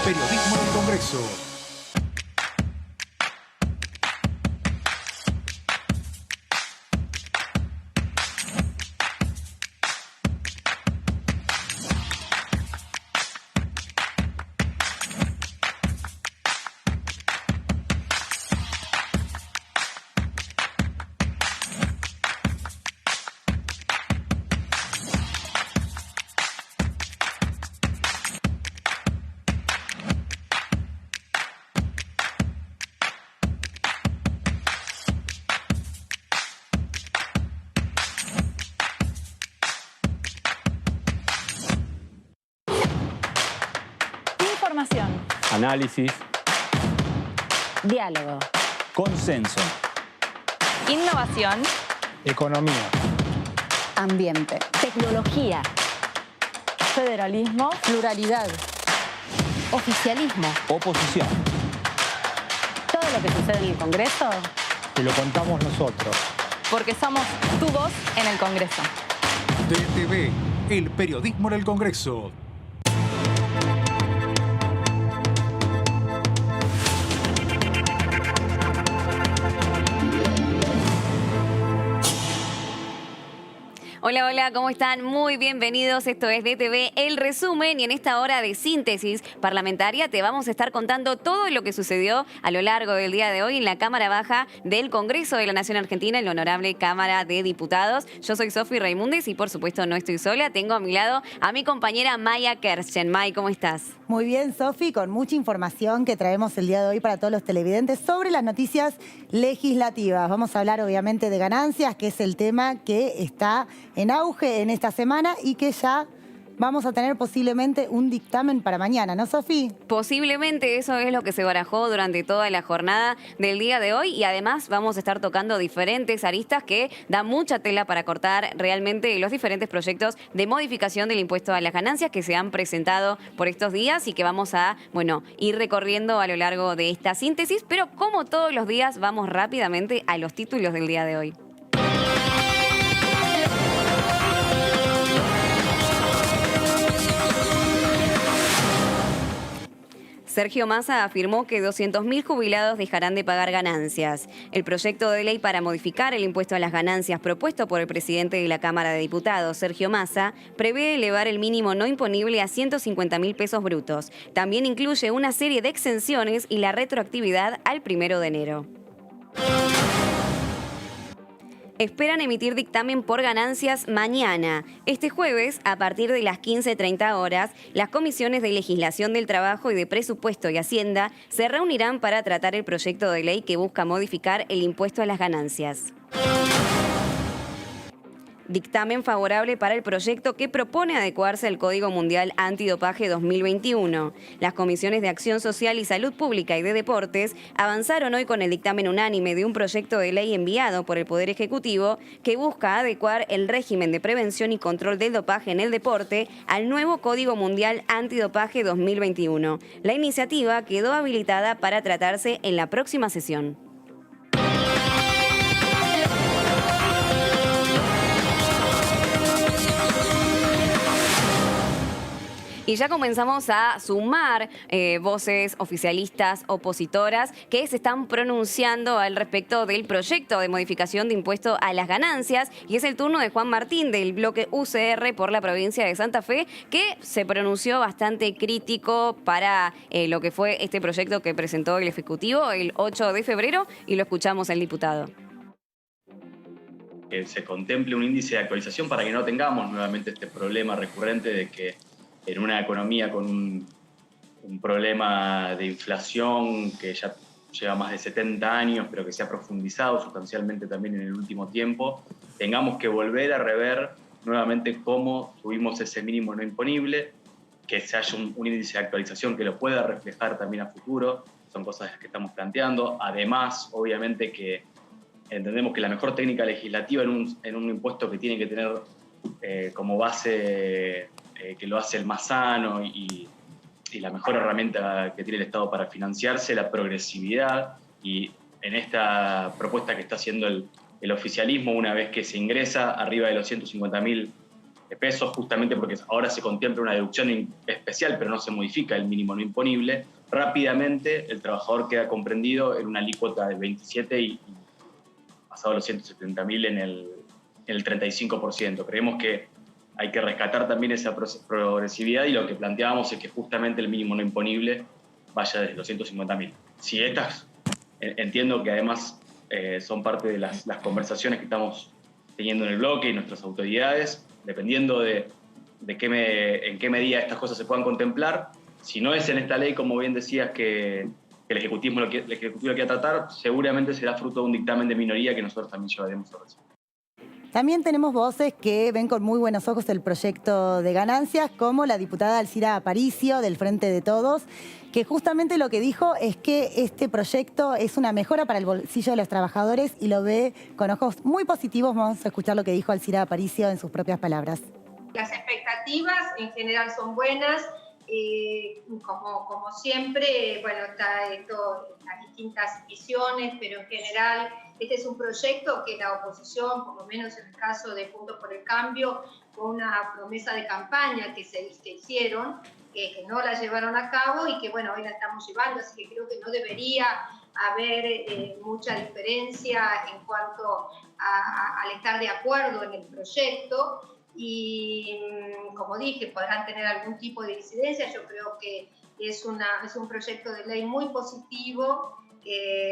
periodismo del Congreso. Información. Análisis. Diálogo. Consenso. Innovación. Economía. Ambiente. Tecnología. Federalismo. Pluralidad. Oficialismo. Oposición. Todo lo que sucede en el Congreso, Te lo contamos nosotros. porque somos tu voz en el Congreso. DTV, el periodismo del Congreso. Hola, hola, ¿cómo están? Muy bienvenidos. Esto es DTV El Resumen y en esta hora de síntesis parlamentaria te vamos a estar contando todo lo que sucedió a lo largo del día de hoy en la Cámara Baja del Congreso de la Nación Argentina, en la Honorable Cámara de Diputados. Yo soy Sofi Raimundes y por supuesto no estoy sola. Tengo a mi lado a mi compañera Maya Kerschen. May, ¿cómo estás? Muy bien, Sofi, con mucha información que traemos el día de hoy para todos los televidentes sobre las noticias legislativas. Vamos a hablar obviamente de ganancias, que es el tema que está en auge en esta semana y que ya vamos a tener posiblemente un dictamen para mañana, ¿no, Sofi? Posiblemente eso es lo que se barajó durante toda la jornada del día de hoy y además vamos a estar tocando diferentes aristas que da mucha tela para cortar realmente los diferentes proyectos de modificación del impuesto a las ganancias que se han presentado por estos días y que vamos a, ir recorriendo a lo largo de esta síntesis, pero como todos los días vamos rápidamente a los títulos del día de hoy. Sergio Massa afirmó que 200.000 jubilados dejarán de pagar ganancias. El proyecto de ley para modificar el impuesto a las ganancias propuesto por el presidente de la Cámara de Diputados, Sergio Massa, prevé elevar el mínimo no imponible a 150.000 pesos brutos. También incluye una serie de exenciones y la retroactividad al 1 de enero. Esperan emitir dictamen por ganancias mañana. Este jueves, a partir de las 15:30 horas, las comisiones de Legislación del Trabajo y de Presupuesto y Hacienda se reunirán para tratar el proyecto de ley que busca modificar el impuesto a las ganancias. Dictamen favorable para el proyecto que propone adecuarse al Código Mundial Antidopaje 2021. Las comisiones de Acción Social y Salud Pública y de Deportes avanzaron hoy con el dictamen unánime de un proyecto de ley enviado por el Poder Ejecutivo que busca adecuar el régimen de prevención y control del dopaje en el deporte al nuevo Código Mundial Antidopaje 2021. La iniciativa quedó habilitada para tratarse en la próxima sesión. Y ya comenzamos a sumar voces oficialistas, opositoras, que se están pronunciando al respecto del proyecto de modificación de impuesto a las ganancias. Y es el turno de Juan Martín, del bloque UCR por la provincia de Santa Fe, que se pronunció bastante crítico para lo que fue este proyecto que presentó el Ejecutivo el 8 de febrero. Y lo escuchamos al diputado. Que se contemple un índice de actualización para que no tengamos nuevamente este problema recurrente de que en una economía con un problema de inflación que ya lleva más de 70 años, pero que se ha profundizado sustancialmente también en el último tiempo, tengamos que volver a rever nuevamente cómo subimos ese mínimo no imponible, que se haya un índice de actualización que lo pueda reflejar también a futuro. Son cosas que estamos planteando. Además, obviamente que entendemos que la mejor técnica legislativa en un impuesto que tiene que tener como base que lo hace el más sano y la mejor herramienta que tiene el Estado para financiarse, la progresividad. Y en esta propuesta que está haciendo el oficialismo, una vez que se ingresa arriba de los 150.000 pesos, justamente porque ahora se contempla una deducción especial, pero no se modifica el mínimo no imponible, rápidamente el trabajador queda comprendido en una alícuota de 27 y pasado los 170.000 en el 35%. Creemos que hay que rescatar también esa progresividad y lo que planteábamos es que justamente el mínimo no imponible vaya desde los 150.000. Si estas, entiendo que además son parte de las conversaciones que estamos teniendo en el bloque y nuestras autoridades, dependiendo de en qué medida estas cosas se puedan contemplar. Si no es en esta ley, como bien decías, que el Ejecutivo lo quiera tratar, seguramente será fruto de un dictamen de minoría que nosotros también llevaremos a recibir. También tenemos voces que ven con muy buenos ojos el proyecto de ganancias, como la diputada Alcira Aparicio, del Frente de Todos, que justamente lo que dijo es que este proyecto es una mejora para el bolsillo de los trabajadores y lo ve con ojos muy positivos. Vamos a escuchar lo que dijo Alcira Aparicio en sus propias palabras. Las expectativas en general son buenas. Como siempre, bueno, está las distintas visiones, pero en general este es un proyecto que la oposición, por lo menos en el caso de Juntos por el Cambio, fue una promesa de campaña que hicieron, que no la llevaron a cabo y que, bueno, hoy la estamos llevando, así que creo que no debería haber mucha diferencia en cuanto al estar de acuerdo en el proyecto. Y como dije, podrán tener algún tipo de incidencia. Yo creo que es un proyecto de ley muy positivo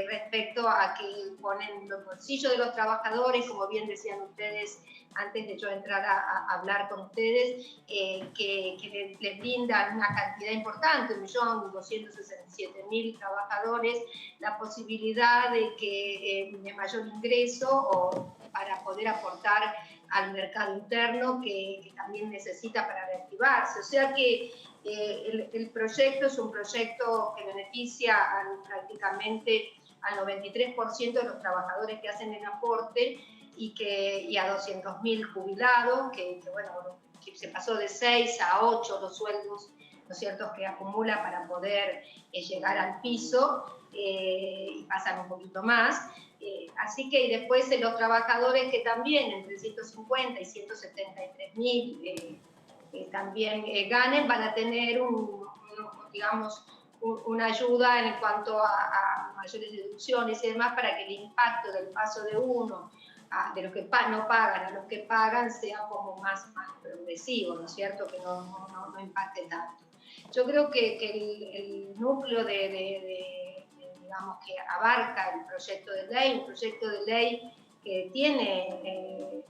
respecto a que ponen los bolsillos de los trabajadores, como bien decían ustedes antes de yo entrar a hablar con ustedes, que les brindan una cantidad importante, 1.267.000 trabajadores, la posibilidad de mayor ingreso o para poder aportar al mercado interno que también necesita para reactivarse. O sea que el proyecto es un proyecto que beneficia prácticamente al 93% de los trabajadores que hacen el aporte y a 200.000 jubilados, que se pasó de 6 a 8 los sueldos, ¿no es cierto?, que acumula para poder llegar al piso y pasan un poquito más. Así que y después los trabajadores que también entre 150 y 173.000 también ganen, van a tener una ayuda en cuanto a mayores deducciones y demás, para que el impacto del paso de uno de los que no pagan a los que pagan sea como más progresivo, ¿no es cierto?, que no impacte tanto. Yo creo que el núcleo digamos, que abarca el proyecto de ley, un proyecto de ley que tiene,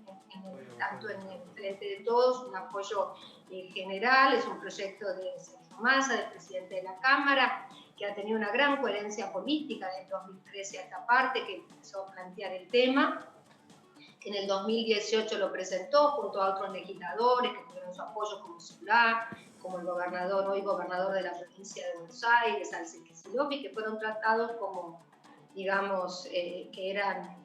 tanto en el Frente de Todos, un apoyo general. Es un proyecto de Sergio Massa, del presidente de la Cámara, que ha tenido una gran coherencia política desde 2013 a esta parte, que empezó a plantear el tema. En el 2018 lo presentó junto a otros legisladores que tuvieron su apoyo, como Solá, como el gobernador, hoy gobernador de la provincia de Buenos Aires, Alcide Kicillof, que fueron tratados como, digamos, que eran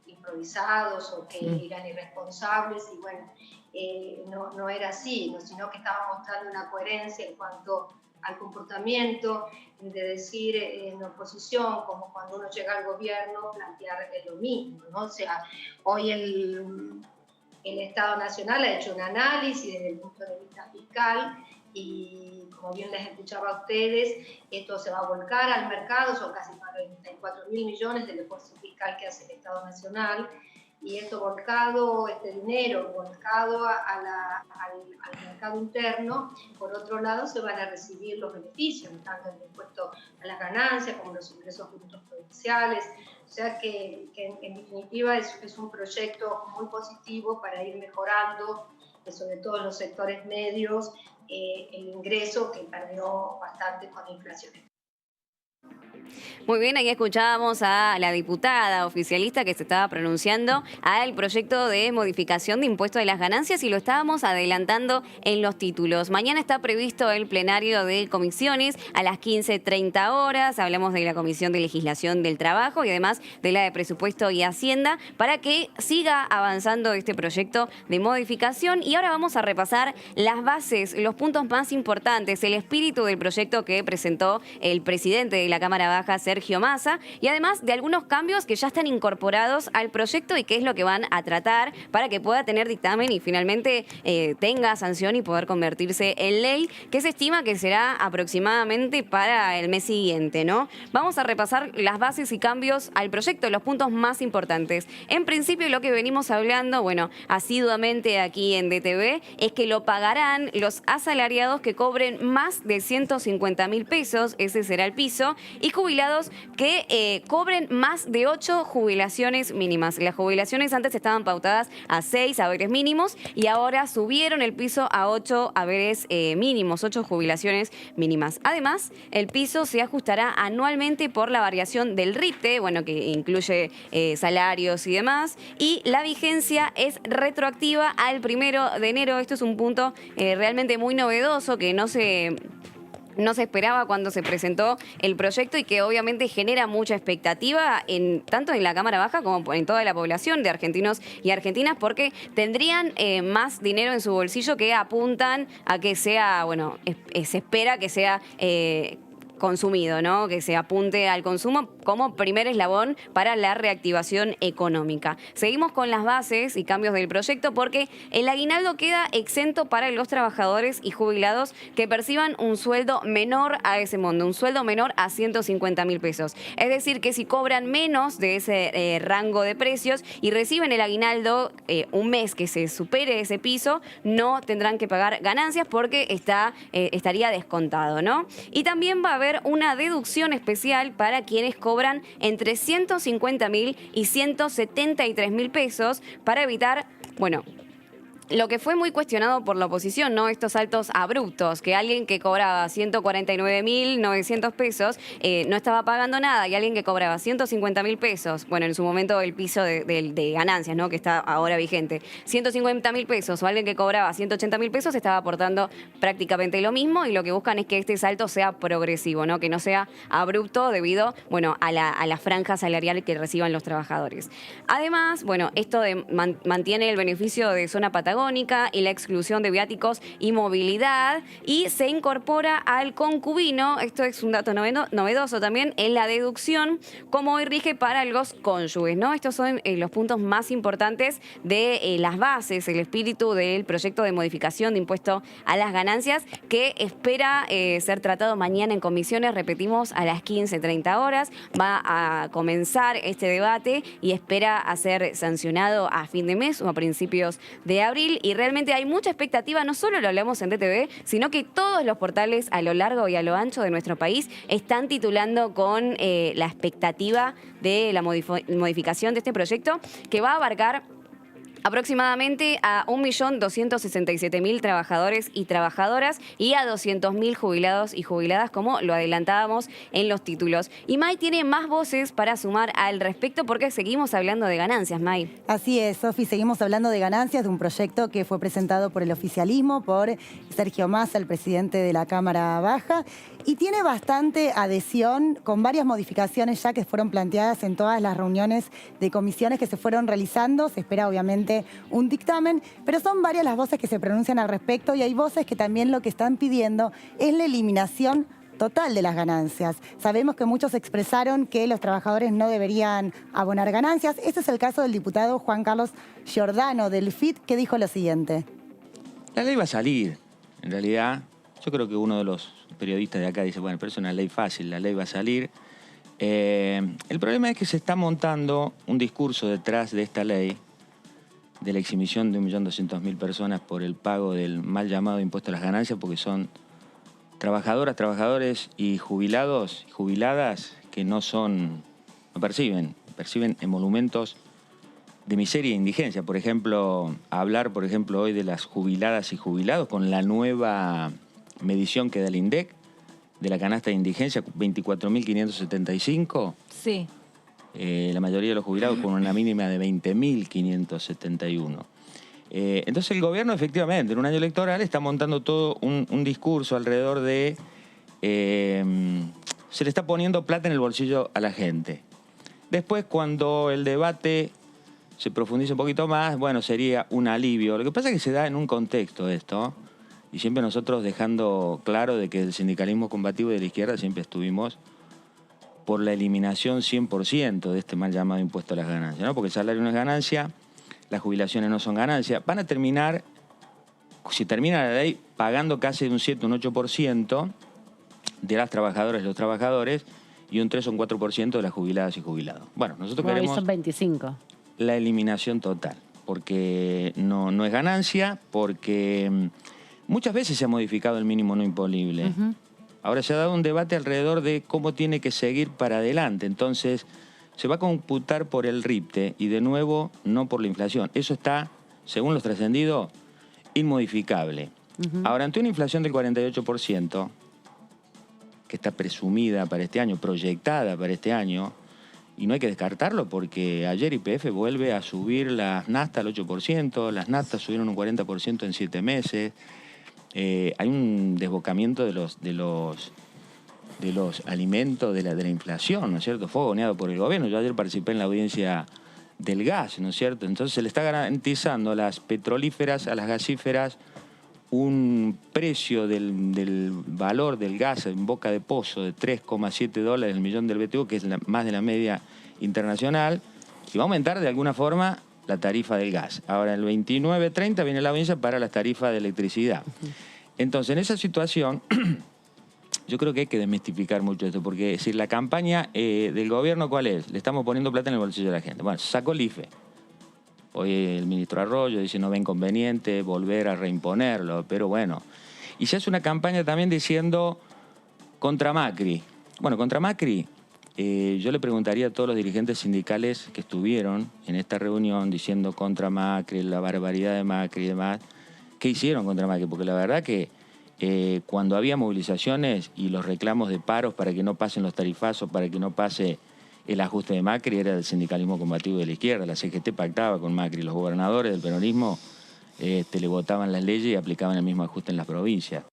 improvisados o que eran irresponsables, y bueno, no era así, sino que estaba mostrando una coherencia en cuanto al comportamiento, de decir en oposición, como cuando uno llega al gobierno, plantear lo mismo, ¿no? O sea, hoy el Estado Nacional ha hecho un análisis desde el punto de vista fiscal y, como bien les escuchaba a ustedes, esto se va a volcar al mercado. Son casi 44.000 millones del esfuerzo fiscal que hace el Estado Nacional, y esto volcado, este dinero volcado al mercado interno. Por otro lado, se van a recibir los beneficios, tanto el impuesto a las ganancias como los ingresos brutos provinciales. O sea que en definitiva es un proyecto muy positivo para ir mejorando, sobre todo en los sectores medios, el ingreso, que perdió bastante con la inflación. Muy bien, ahí escuchábamos a la diputada oficialista que se estaba pronunciando al proyecto de modificación de impuesto de las ganancias, y lo estábamos adelantando en los títulos. Mañana está previsto el plenario de comisiones a las 15:30 horas. Hablamos de la Comisión de Legislación del Trabajo y además de la de Presupuesto y Hacienda, para que siga avanzando este proyecto de modificación. Y ahora vamos a repasar las bases, los puntos más importantes, el espíritu del proyecto que presentó el presidente de la Cámara Baja, Sergio Massa, y además de algunos cambios que ya están incorporados al proyecto y qué es lo que van a tratar para que pueda tener dictamen y finalmente tenga sanción y poder convertirse en ley, que se estima que será aproximadamente para el mes siguiente, ¿no? Vamos a repasar las bases y cambios al proyecto, los puntos más importantes. En principio, lo que venimos hablando, bueno, asiduamente aquí en DTV, es que lo pagarán los asalariados que cobren más de 150.000 pesos, ese será el piso, y jubilados que cobren más de 8 jubilaciones mínimas. Las jubilaciones antes estaban pautadas a 6 haberes mínimos y ahora subieron el piso a 8 haberes mínimos, 8 jubilaciones mínimas. Además, el piso se ajustará anualmente por la variación del RIPTE, bueno, que incluye salarios y demás, y la vigencia es retroactiva al 1 de enero. Esto es un punto realmente muy novedoso que no se esperaba cuando se presentó el proyecto y que obviamente genera mucha expectativa tanto en la Cámara Baja como en toda la población de argentinos y argentinas, porque tendrían más dinero en su bolsillo que apuntan a que sea, bueno, se espera que sea consumido, ¿no? Que se apunte al consumo como primer eslabón para la reactivación económica. Seguimos con las bases y cambios del proyecto porque el aguinaldo queda exento para los trabajadores y jubilados que perciban un sueldo menor a ese monto, un sueldo menor a 150.000 pesos. Es decir, que si cobran menos de ese rango de precios y reciben el aguinaldo un mes que se supere ese piso, no tendrán que pagar ganancias porque estaría descontado, ¿no? Y también va a haber una deducción especial para quienes cobran entre 150.000 y 173.000 pesos para evitar, bueno, lo que fue muy cuestionado por la oposición, ¿no? Estos saltos abruptos, que alguien que cobraba 149.900 pesos no estaba pagando nada, y alguien que cobraba 150.000 pesos, bueno, en su momento el piso de ganancias, ¿no? Que está ahora vigente, 150.000 pesos, o alguien que cobraba 180.000 pesos estaba aportando prácticamente lo mismo, y lo que buscan es que este salto sea progresivo, ¿no? Que no sea abrupto debido, bueno, a la franja salarial que reciban los trabajadores. Además, bueno, esto mantiene el beneficio de zona patagónica y la exclusión de viáticos y movilidad, y se incorpora al concubino, esto es un dato novedoso también, en la deducción, como hoy rige para los cónyuges, ¿no? Estos son los puntos más importantes de las bases, el espíritu del proyecto de modificación de impuesto a las ganancias, que espera ser tratado mañana en comisiones, repetimos, a las 15:30 horas. Va a comenzar este debate y espera a ser sancionado a fin de mes o a principios de abril. Y realmente hay mucha expectativa, no solo lo hablamos en DTV, sino que todos los portales a lo largo y a lo ancho de nuestro país están titulando con la expectativa de la modificación de este proyecto, que va a abarcar aproximadamente a 1.267.000 trabajadores y trabajadoras y a 200.000 jubilados y jubiladas, como lo adelantábamos en los títulos. Y May tiene más voces para sumar al respecto, porque seguimos hablando de ganancias, May. Así es, Sofi, seguimos hablando de ganancias, de un proyecto que fue presentado por el oficialismo, por Sergio Massa, el presidente de la Cámara Baja, y tiene bastante adhesión, con varias modificaciones ya que fueron planteadas en todas las reuniones de comisiones que se fueron realizando. Se espera obviamente un dictamen, pero son varias las voces que se pronuncian al respecto, y hay voces que también lo que están pidiendo es la eliminación total de las ganancias. Sabemos que muchos expresaron que los trabajadores no deberían abonar ganancias. Este es el caso del diputado Juan Carlos Giordano del FIT, que dijo lo siguiente. La ley va a salir, en realidad. Yo creo que uno de los periodistas de acá dice, bueno, pero es una ley fácil, la ley va a salir. El problema es que se está montando un discurso detrás de esta ley, de la exhibición de 1.200.000 personas por el pago del mal llamado impuesto a las ganancias, porque son trabajadoras, trabajadores y jubilados y jubiladas que no perciben emolumentos de miseria e indigencia. Por ejemplo, hablar, hoy de las jubiladas y jubilados con la nueva medición que da el INDEC de la canasta de indigencia, 24.575. Sí. La mayoría de los jubilados con una mínima de 20.571. Entonces el gobierno, efectivamente, en un año electoral está montando todo un discurso alrededor de... se le está poniendo plata en el bolsillo a la gente. Después, cuando el debate se profundiza un poquito más, bueno, sería un alivio. Lo que pasa es que se da en un contexto esto, y siempre nosotros dejando claro de que el sindicalismo combativo y de la izquierda siempre estuvimos por la eliminación 100% de este mal llamado impuesto a las ganancias, ¿no? Porque el salario no es ganancia, las jubilaciones no son ganancia. Van a terminar, si termina la ley, pagando casi un 7, un 8% de las trabajadoras y los trabajadores y un 3 o un 4% de las jubiladas y jubilados. Bueno, nosotros Bueno, ahí queremos son 25. la eliminación total, porque no es ganancia, porque muchas veces se ha modificado el mínimo no imponible. Ahora se ha dado un debate alrededor de cómo tiene que seguir para adelante. Entonces, se va a computar por el RIPTE y de nuevo no por la inflación. Eso está, según los trascendidos, inmodificable. Ahora, ante una inflación del 48%, que está presumida para este año, proyectada para este año, y no hay que descartarlo porque ayer YPF vuelve a subir las naftas al 8%, las naftas subieron un 40% en 7 meses. Hay un desbocamiento de los alimentos de la inflación, ¿no es cierto? Fue fogoneado por el gobierno. Yo ayer participé en la audiencia del gas, ¿no es cierto? Entonces se le está garantizando a las petrolíferas, a las gasíferas, un precio del valor del gas en boca de pozo de $3,7 el millón del BTU, que es más de la media internacional, y va a aumentar de alguna forma la tarifa del gas. Ahora, el 29-30 viene la audiencia para las tarifas de electricidad. Entonces, en esa situación, yo creo que hay que desmistificar mucho esto, porque si la campaña del gobierno, ¿cuál es? Le estamos poniendo plata en el bolsillo de la gente. Bueno, sacó el IFE. Hoy el ministro Arroyo dice no ve inconveniente volver a reimponerlo, pero bueno. Y se hace una campaña también diciendo contra Macri. Bueno, contra Macri, yo le preguntaría a todos los dirigentes sindicales que estuvieron en esta reunión diciendo contra Macri, la barbaridad de Macri y demás, ¿qué hicieron contra Macri? Porque la verdad que cuando había movilizaciones y los reclamos de paros para que no pasen los tarifazos, para que no pase el ajuste de Macri, era del sindicalismo combativo de la izquierda. La CGT pactaba con Macri. Los gobernadores del peronismo le votaban las leyes y aplicaban el mismo ajuste en las provincias.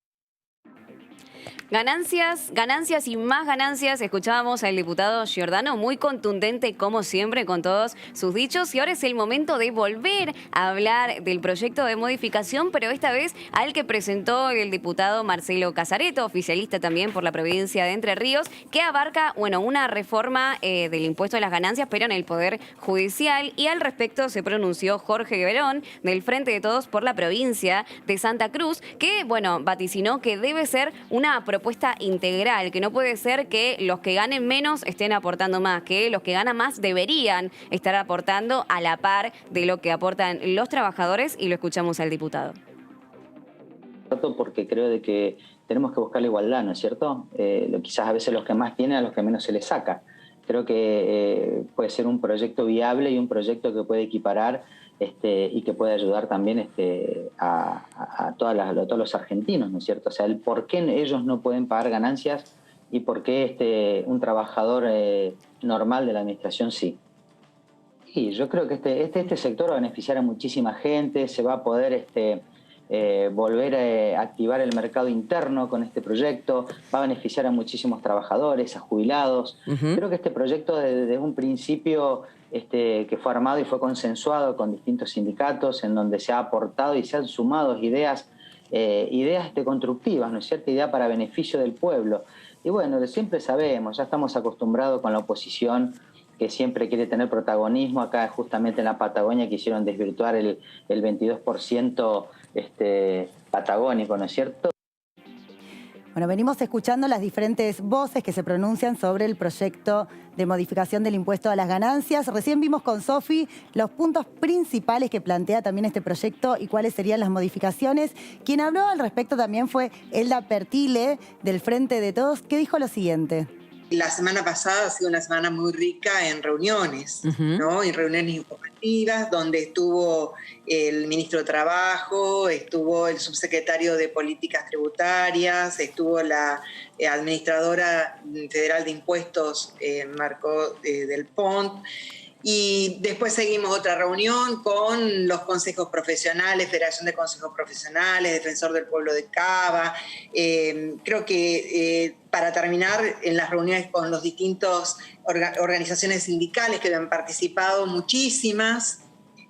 Ganancias, ganancias y más ganancias. Escuchábamos al diputado Giordano, muy contundente como siempre con todos sus dichos. Y ahora es el momento de volver a hablar del proyecto de modificación, pero esta vez al que presentó el diputado Marcelo Casareto, oficialista también por la provincia de Entre Ríos, que abarca, bueno, una reforma del impuesto a las ganancias, pero en el Poder Judicial. Y al respecto se pronunció Jorge Verón, del Frente de Todos por la provincia de Santa Cruz, que, bueno, vaticinó que debe ser una propuesta integral, que no puede ser que los que ganen menos estén aportando más, que los que ganan más deberían estar aportando a la par de lo que aportan los trabajadores, y lo escuchamos al diputado. Porque creo de que tenemos que buscar la igualdad, ¿no es cierto? Quizás a veces los que más tienen a los que menos se les saca. Creo que puede ser un proyecto viable y un proyecto que puede equiparar y que puede ayudar también a todos los argentinos, ¿no es cierto? O sea, el por qué ellos no pueden pagar ganancias y por qué un trabajador normal de la administración sí. Y yo creo que este sector va a beneficiar a muchísima gente, se va a poder volver a activar el mercado interno con este proyecto, va a beneficiar a muchísimos trabajadores, a jubilados. Creo que este proyecto desde un principio que fue armado y fue consensuado con distintos sindicatos, en donde se ha aportado y se han sumado ideas constructivas, ¿no es cierto? Ideas para beneficio del pueblo. Y bueno, siempre sabemos, ya estamos acostumbrados con la oposición que siempre quiere tener protagonismo. Acá justamente en la Patagonia quisieron desvirtuar el 22% patagónico, ¿no es cierto? Bueno, venimos escuchando las diferentes voces que se pronuncian sobre el proyecto de modificación del impuesto a las ganancias. Recién vimos con Sofi los puntos principales que plantea también este proyecto y cuáles serían las modificaciones. Quien habló al respecto también fue Elda Pertile, del Frente de Todos, que dijo lo siguiente. La semana pasada ha sido una semana muy rica en reuniones, ¿no? En reuniones informativas, donde estuvo el ministro de Trabajo, estuvo el subsecretario de Políticas Tributarias, estuvo la administradora federal de impuestos, Marco del Pont. Y después seguimos otra reunión con los consejos profesionales, Federación de Consejos Profesionales, Defensor del Pueblo de Cava. Creo que para terminar, en las reuniones con los distintos organizaciones sindicales que han participado, muchísimas.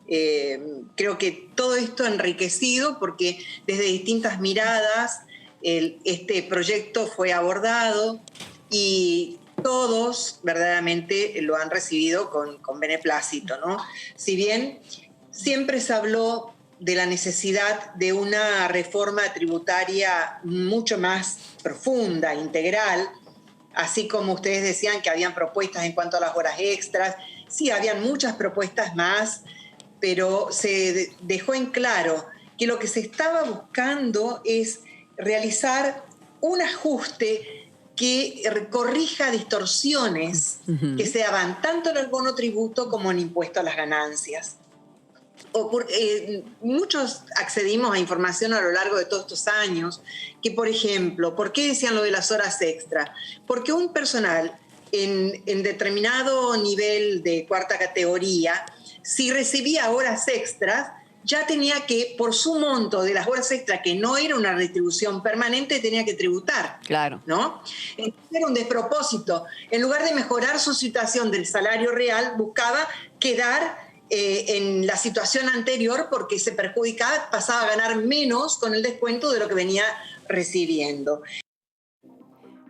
Creo que todo esto ha enriquecido porque desde distintas miradas este proyecto fue abordado y todos verdaderamente lo han recibido con beneplácito, ¿no? Si bien siempre se habló de la necesidad de una reforma tributaria mucho más profunda, integral, así como ustedes decían que habían propuestas en cuanto a las horas extras, sí, habían muchas propuestas más, pero se dejó en claro que lo que se estaba buscando es realizar un ajuste que corrija distorsiones que se daban tanto en el monotributo como en impuesto a las ganancias. Muchos accedimos a información a lo largo de todos estos años que, por ejemplo, ¿por qué decían lo de las horas extra? Porque un personal en determinado nivel de cuarta categoría, si recibía horas extras, ya tenía que, por su monto de las horas extras, que no era una retribución permanente, tenía que tributar. Claro. ¿No? Entonces era un despropósito. En lugar de mejorar su situación del salario real, buscaba quedar en la situación anterior porque se perjudicaba, pasaba a ganar menos con el descuento de lo que venía recibiendo.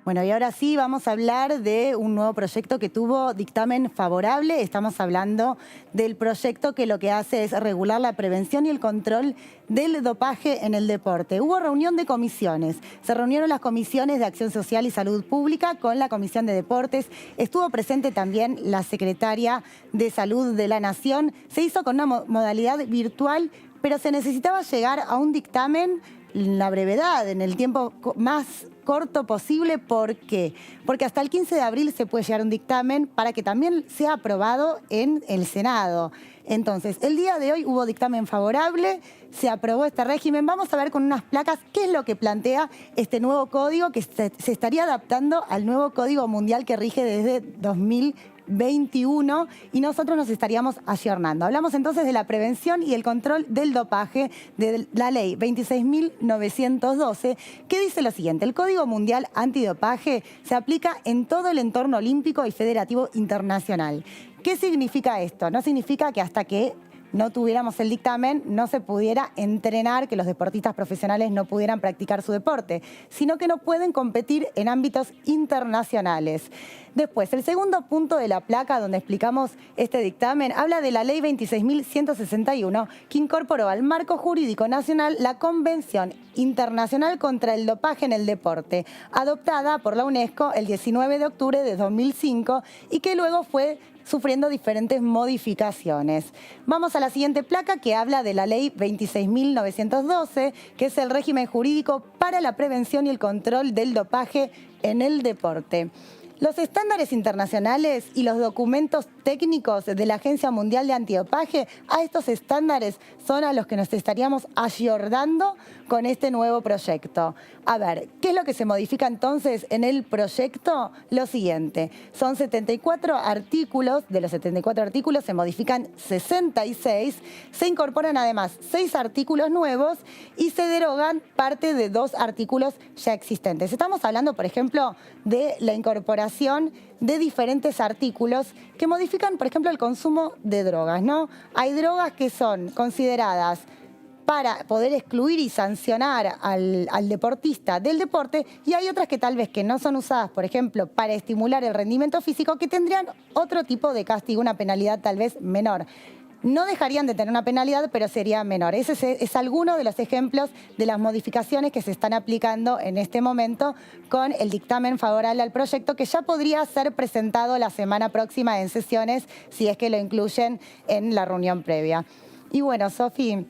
Bueno, y ahora sí vamos a hablar de un nuevo proyecto que tuvo dictamen favorable. Estamos hablando del proyecto que lo que hace es regular la prevención y el control del dopaje en el deporte. Hubo reunión de comisiones. Se reunieron las comisiones de Acción Social y Salud Pública con la Comisión de Deportes. Estuvo presente también la Secretaria de Salud de la Nación. Se hizo con una modalidad virtual, pero se necesitaba llegar a un dictamen en la brevedad, en el tiempo más corto posible. ¿Por qué? Porque hasta el 15 de abril se puede llegar a un dictamen para que también sea aprobado en el Senado. Entonces, el día de hoy hubo dictamen favorable, se aprobó este régimen. Vamos a ver con unas placas qué es lo que plantea este nuevo código que se estaría adaptando al nuevo Código Mundial que rige desde 2021 y nosotros nos estaríamos ayornando. Hablamos entonces de la prevención y el control del dopaje de la ley 26.912, que dice lo siguiente: el Código Mundial Antidopaje se aplica en todo el entorno olímpico y federativo internacional. ¿Qué significa esto? No significa que hasta que no tuviéramos el dictamen no se pudiera entrenar, que los deportistas profesionales no pudieran practicar su deporte, sino que no pueden competir en ámbitos internacionales. Después, el segundo punto de la placa donde explicamos este dictamen habla de la ley 26.161, que incorporó al marco jurídico nacional la Convención Internacional contra el Dopaje en el Deporte, adoptada por la UNESCO el 19 de octubre de 2005 y que luego fue sufriendo diferentes modificaciones. Vamos a la siguiente placa que habla de la ley 26.912, que es el régimen jurídico para la prevención y el control del dopaje en el deporte. Los estándares internacionales y los documentos técnicos de la Agencia Mundial de Antidopaje, a estos estándares son a los que nos estaríamos ayornando con este nuevo proyecto. A ver, ¿qué es lo que se modifica entonces en el proyecto? Lo siguiente, son 74 artículos, de los 74 artículos se modifican 66, se incorporan además 6 artículos nuevos y se derogan parte de 2 artículos ya existentes. Estamos hablando, por ejemplo, de la incorporación de diferentes artículos que modifican, por ejemplo, el consumo de drogas, ¿no? Hay drogas que son consideradas para poder excluir y sancionar al deportista del deporte y hay otras que tal vez que no son usadas, por ejemplo, para estimular el rendimiento físico, que tendrían otro tipo de castigo, una penalidad tal vez menor. No dejarían de tener una penalidad, pero sería menor. Ese es alguno de los ejemplos de las modificaciones que se están aplicando en este momento con el dictamen favorable al proyecto, que ya podría ser presentado la semana próxima en sesiones, si es que lo incluyen en la reunión previa. Y bueno, Sofi,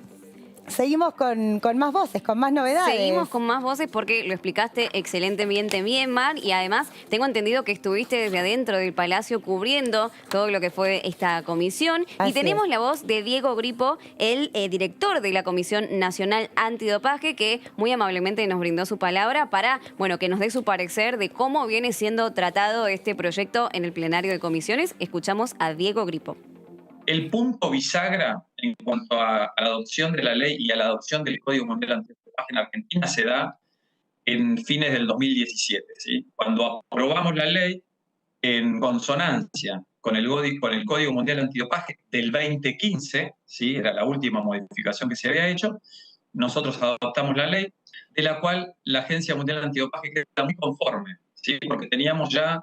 seguimos con más voces, con más novedades. Seguimos con más voces porque lo explicaste excelentemente bien, Mar, y además tengo entendido que estuviste desde adentro del Palacio cubriendo todo lo que fue esta comisión. Así y tenemos es. la voz de Diego Gripo, el director de la Comisión Nacional Antidopaje, que muy amablemente nos brindó su palabra para, bueno, que nos dé su parecer de cómo viene siendo tratado este proyecto en el plenario de comisiones. Escuchamos a Diego Gripo. El punto bisagra en cuanto a la adopción de la ley y a la adopción del Código Mundial Antidopaje en Argentina se da en fines del 2017, ¿sí? Cuando aprobamos la ley en consonancia con el Código Mundial Antidopaje del 2015, ¿sí? Era la última modificación que se había hecho, nosotros adoptamos la ley, de la cual la Agencia Mundial Antidopaje queda muy conforme, ¿sí? Porque teníamos ya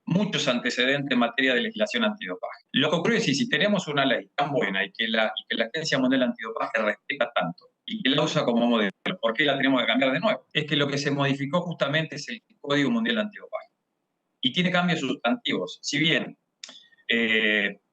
muchos antecedentes en materia de legislación antidopaje. Lo que ocurre es que si tenemos una ley tan buena y que la Agencia Mundial Antidopaje respeta tanto y que la usa como modelo, ¿por qué la tenemos que cambiar de nuevo? Es que lo que se modificó justamente es el Código Mundial Antidopaje. Y tiene cambios sustantivos. Si bien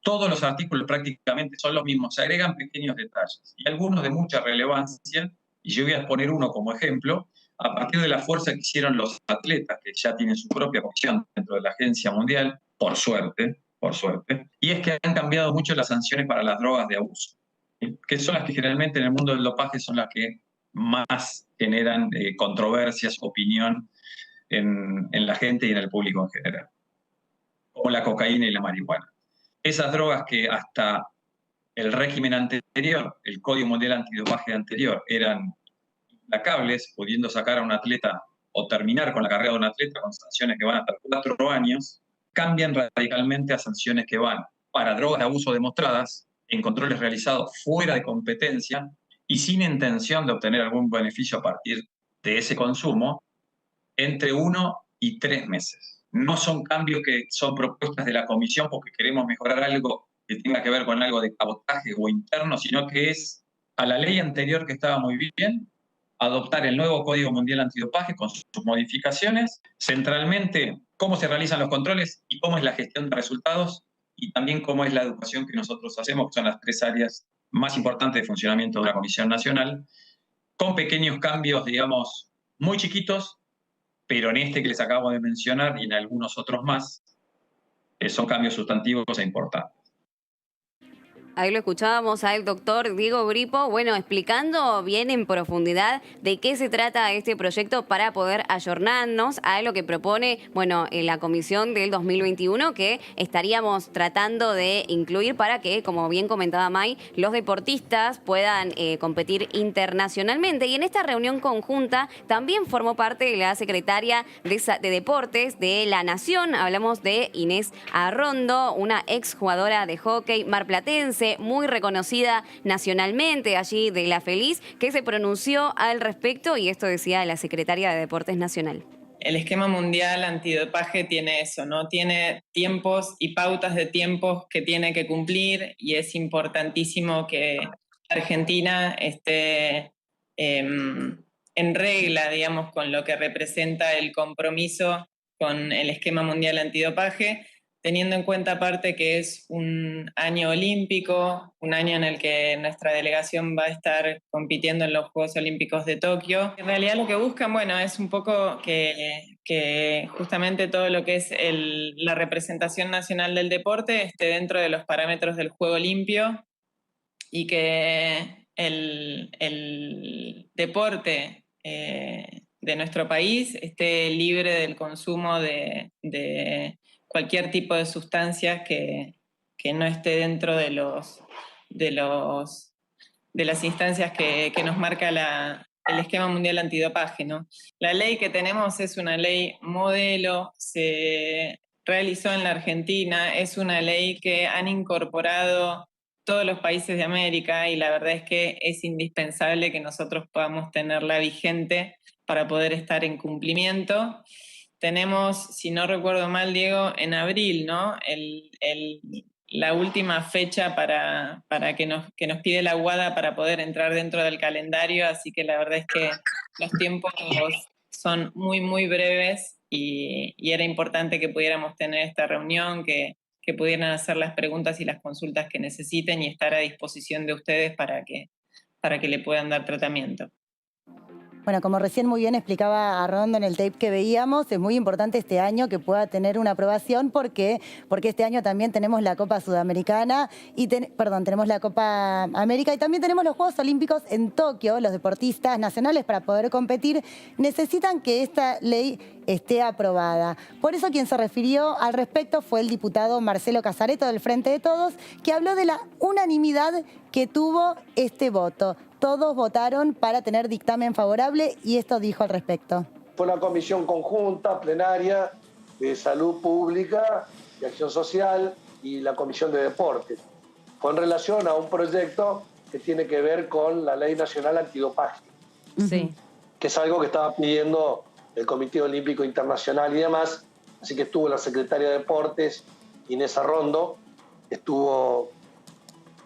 todos los artículos prácticamente son los mismos, se agregan pequeños detalles y algunos de mucha relevancia, y yo voy a poner uno como ejemplo, a partir de la fuerza que hicieron los atletas, que ya tienen su propia comisión dentro de la Agencia Mundial, por suerte, y es que han cambiado mucho las sanciones para las drogas de abuso, que son las que generalmente en el mundo del dopaje son las que más generan controversias, opinión en la gente y en el público en general, como la cocaína y la marihuana. Esas drogas que hasta el régimen anterior, el Código Mundial Antidopaje anterior, eran implacables, pudiendo sacar a un atleta o terminar con la carrera de un atleta con sanciones que van hasta 4 años, cambian radicalmente a sanciones que van para drogas de abuso demostradas en controles realizados fuera de competencia y sin intención de obtener algún beneficio a partir de ese consumo, entre 1 y 3 meses. No son cambios que son propuestas de la Comisión porque queremos mejorar algo que tenga que ver con algo de cabotaje o interno, sino que es a la ley anterior que estaba muy bien, adoptar el nuevo Código Mundial Antidopaje con sus modificaciones, centralmente cómo se realizan los controles y cómo es la gestión de resultados y también cómo es la educación que nosotros hacemos, que son las 3 áreas más importantes de funcionamiento de una Comisión Nacional, con pequeños cambios, digamos, muy chiquitos, pero en este que les acabo de mencionar y en algunos otros más, son cambios sustantivos e importantes. Ahí lo escuchábamos al doctor Diego Gripo, bueno, explicando bien en profundidad de qué se trata este proyecto para poder ayornarnos a lo que propone, bueno, la comisión del 2021 que estaríamos tratando de incluir para que, como bien comentaba May, los deportistas puedan competir internacionalmente. Y en esta reunión conjunta también formó parte la secretaria de Deportes de la Nación. Hablamos de Inés Arrondo, una exjugadora de hockey marplatense, muy reconocida nacionalmente allí de La Feliz, que se pronunció al respecto y esto decía la secretaria de Deportes Nacional. El esquema mundial antidopaje tiene eso, ¿no? Tiene tiempos y pautas de tiempos que tiene que cumplir y es importantísimo que Argentina esté en regla, digamos, con lo que representa el compromiso con el esquema mundial antidopaje, teniendo en cuenta aparte que es un año olímpico, un año en el que nuestra delegación va a estar compitiendo en los Juegos Olímpicos de Tokio. En realidad lo que buscan, bueno, es un poco que justamente todo lo que es la representación nacional del deporte esté dentro de los parámetros del juego limpio y que el deporte de nuestro país esté libre del consumo de cualquier tipo de sustancias que no esté dentro de las instancias que nos marca el esquema mundial antidopaje, ¿no? La ley que tenemos es una ley modelo, se realizó en la Argentina, es una ley que han incorporado todos los países de América y la verdad es que es indispensable que nosotros podamos tenerla vigente para poder estar en cumplimiento. Tenemos, si no recuerdo mal, Diego, en abril, ¿no? La última fecha para que nos pide la UADA para poder entrar dentro del calendario, así que la verdad es que los tiempos son muy, muy breves y era importante que pudiéramos tener esta reunión, que pudieran hacer las preguntas y las consultas que necesiten y estar a disposición de ustedes para que le puedan dar tratamiento. Bueno, como recién muy bien explicaba Arrondo en el tape que veíamos, es muy importante este año que pueda tener una aprobación porque este año también tenemos la Copa Sudamericana y tenemos la Copa América y también tenemos los Juegos Olímpicos en Tokio. Los deportistas nacionales para poder competir necesitan que esta ley esté aprobada. Por eso quien se refirió al respecto fue el diputado Marcelo Casareto del Frente de Todos, que habló de la unanimidad que tuvo este voto. Todos votaron para tener dictamen favorable y esto dijo al respecto. Fue una comisión conjunta, plenaria, de Salud Pública, de Acción Social y la Comisión de Deportes. Fue en relación a un proyecto que tiene que ver con la Ley Nacional Antidopaje. Sí. Que es algo que estaba pidiendo el Comité Olímpico Internacional y demás. Así que estuvo la secretaria de Deportes, Inés Arrondo, estuvo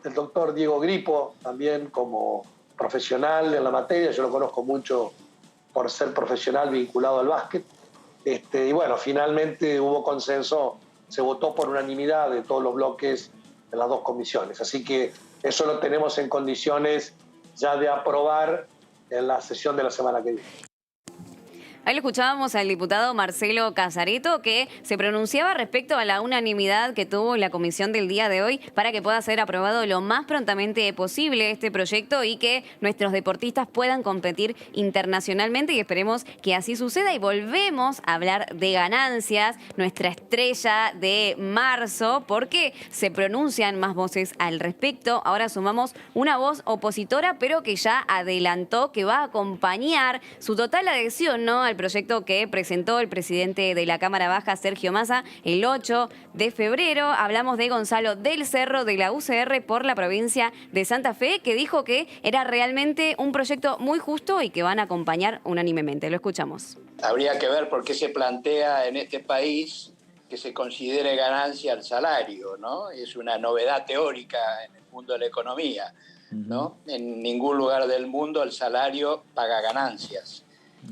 el doctor Diego Gripo, también como profesional en la materia, yo lo conozco mucho por ser profesional vinculado al básquet. Y bueno, finalmente hubo consenso, se votó por unanimidad de todos los bloques en las dos comisiones. Así que eso lo tenemos en condiciones ya de aprobar en la sesión de la semana que viene. Ahí lo escuchábamos al diputado Marcelo Casareto, que se pronunciaba respecto a la unanimidad que tuvo la comisión del día de hoy para que pueda ser aprobado lo más prontamente posible este proyecto y que nuestros deportistas puedan competir internacionalmente, y esperemos que así suceda. Y volvemos a hablar de ganancias, nuestra estrella de marzo, porque se pronuncian más voces al respecto. Ahora sumamos una voz opositora, pero que ya adelantó que va a acompañar su total adhesión, ¿no?, al proyecto que presentó el presidente de la Cámara Baja, Sergio Massa, el 8 de febrero. Hablamos de Gonzalo del Cerro, de la UCR por la provincia de Santa Fe, que dijo que era realmente un proyecto muy justo y que van a acompañar unánimemente. Lo escuchamos. Habría que ver por qué se plantea en este país que se considere ganancia el salario, ¿no? Es una novedad teórica en el mundo de la economía, ¿no? En ningún lugar del mundo el salario paga ganancias.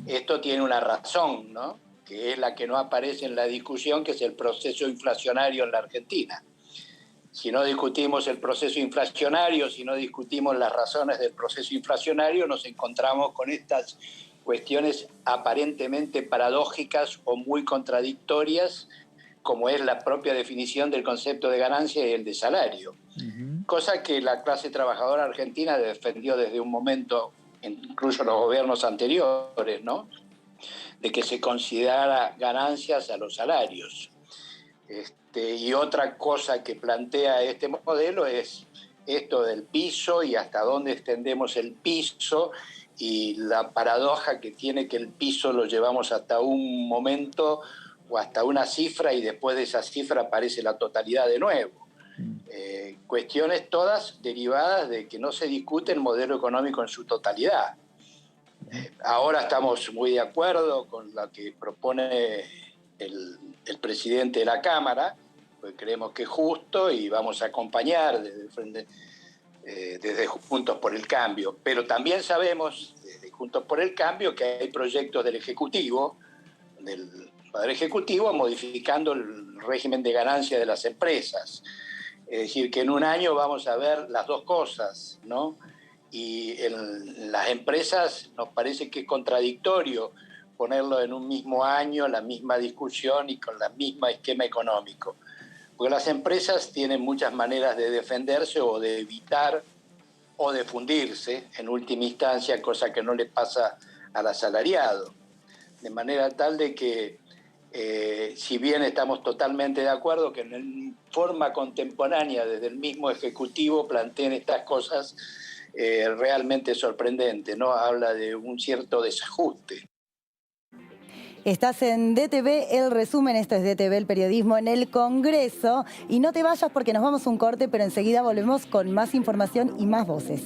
Esto tiene una razón, ¿no?, que es la que no aparece en la discusión, que es el proceso inflacionario en la Argentina. Si no discutimos el proceso inflacionario, si no discutimos las razones del proceso inflacionario, nos encontramos con estas cuestiones aparentemente paradójicas o muy contradictorias, como es la propia definición del concepto de ganancia y el de salario. Cosa que la clase trabajadora argentina defendió desde un momento, incluso los gobiernos anteriores, ¿no?, de que se considerara ganancias a los salarios. Y otra cosa que plantea este modelo es esto del piso y hasta dónde extendemos el piso, y la paradoja que tiene que el piso lo llevamos hasta un momento o hasta una cifra y después de esa cifra aparece la totalidad de nuevo. Cuestiones todas derivadas de que no se discute el modelo económico en su totalidad. Ahora estamos muy de acuerdo con lo que propone el presidente de la Cámara, pues creemos que es justo y vamos a acompañar desde Juntos por el Cambio. Pero también sabemos, desde Juntos por el Cambio, que hay proyectos del Ejecutivo, del Poder Ejecutivo, modificando el régimen de ganancia de las empresas. Es decir, que en un año vamos a ver las dos cosas, ¿no? Y en las empresas nos parece que es contradictorio ponerlo en un mismo año, la misma discusión y con el mismo esquema económico. Porque las empresas tienen muchas maneras de defenderse o de evitar o de fundirse, en última instancia, cosa que no le pasa al asalariado. De manera tal de que si bien estamos totalmente de acuerdo que en forma contemporánea desde el mismo Ejecutivo planteen estas cosas, realmente sorprendente, ¿no? Habla de un cierto desajuste. Estás en DTV, el resumen, esto es DTV, el periodismo en el Congreso. Y no te vayas porque nos vamos a un corte, pero enseguida volvemos con más información y más voces.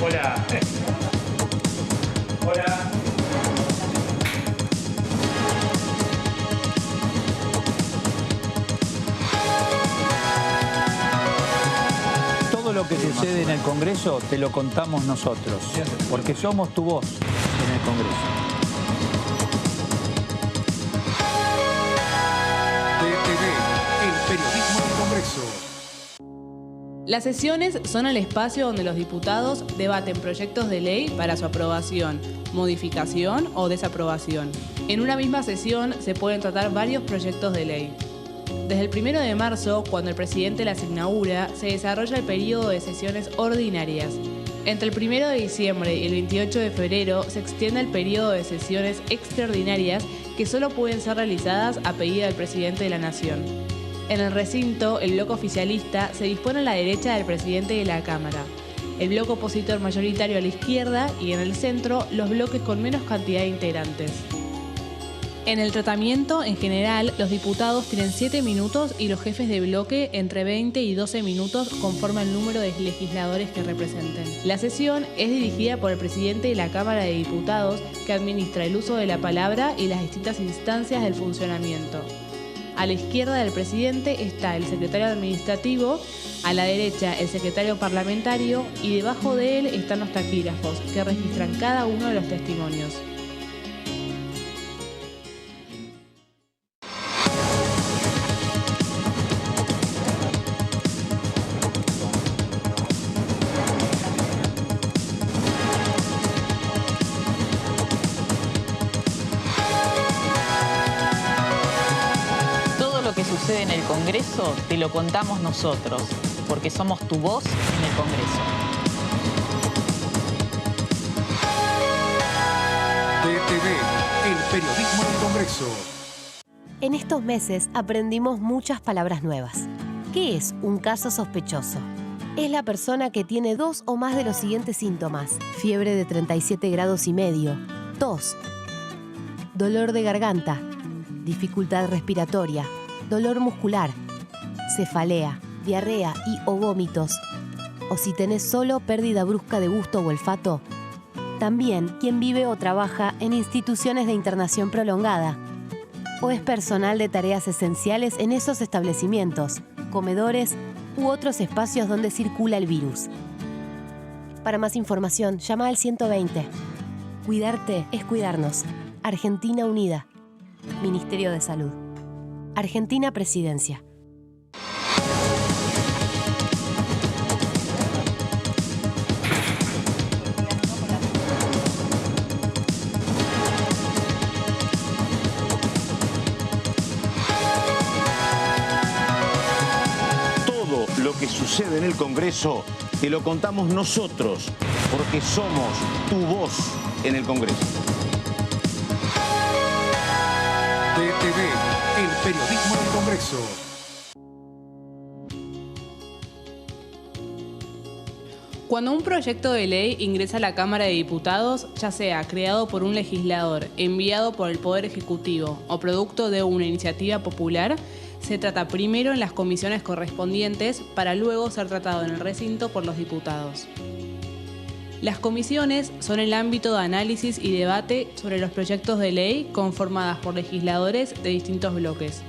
Hola. Hola. Todo lo que sucede en el Congreso te lo contamos nosotros, porque somos tu voz en el Congreso. DTV, el periodismo del Congreso. Las sesiones son el espacio donde los diputados debaten proyectos de ley para su aprobación, modificación o desaprobación. En una misma sesión se pueden tratar varios proyectos de ley. Desde el 1 de marzo, cuando el presidente las inaugura, se desarrolla el periodo de sesiones ordinarias. Entre el 1 de diciembre y el 28 de febrero se extiende el periodo de sesiones extraordinarias que solo pueden ser realizadas a pedido del presidente de la Nación. En el recinto, el bloque oficialista se dispone a la derecha del presidente de la Cámara. el bloque opositor mayoritario a la izquierda y en el centro los bloques con menos cantidad de integrantes. En el tratamiento, en general, los diputados tienen 7 minutos y los jefes de bloque entre 20 y 12 minutos conforme al número de legisladores que representen. La sesión es dirigida por el presidente de la Cámara de Diputados, que administra el uso de la palabra y las distintas instancias del funcionamiento. A la izquierda del presidente está el secretario administrativo, a la derecha el secretario parlamentario y debajo de él están los taquígrafos, que registran cada uno de los testimonios. Sucede en el Congreso, te lo contamos nosotros, porque somos tu voz en el Congreso. DTV, el periodismo del Congreso. En estos meses aprendimos muchas palabras nuevas. ¿Qué es un caso sospechoso? Es la persona que tiene 2 o más de los siguientes síntomas: fiebre de 37,5 grados, tos, dolor de garganta, dificultad respiratoria, dolor muscular, cefalea, diarrea y o vómitos, o si tenés solo pérdida brusca de gusto o olfato. También quien vive o trabaja en instituciones de internación prolongada, o es personal de tareas esenciales en esos establecimientos, comedores u otros espacios donde circula el virus. Para más información, llama al 120. Cuidarte es cuidarnos. Argentina Unida. Ministerio de Salud. Argentina Presidencia. Todo lo que sucede en el Congreso te lo contamos nosotros, porque somos tu voz en el Congreso. DTV, el periodismo del Congreso. Cuando un proyecto de ley ingresa a la Cámara de Diputados, ya sea creado por un legislador, enviado por el Poder Ejecutivo o producto de una iniciativa popular, se trata primero en las comisiones correspondientes para luego ser tratado en el recinto por los diputados. Las comisiones son el ámbito de análisis y debate sobre los proyectos de ley conformadas por legisladores de distintos bloques.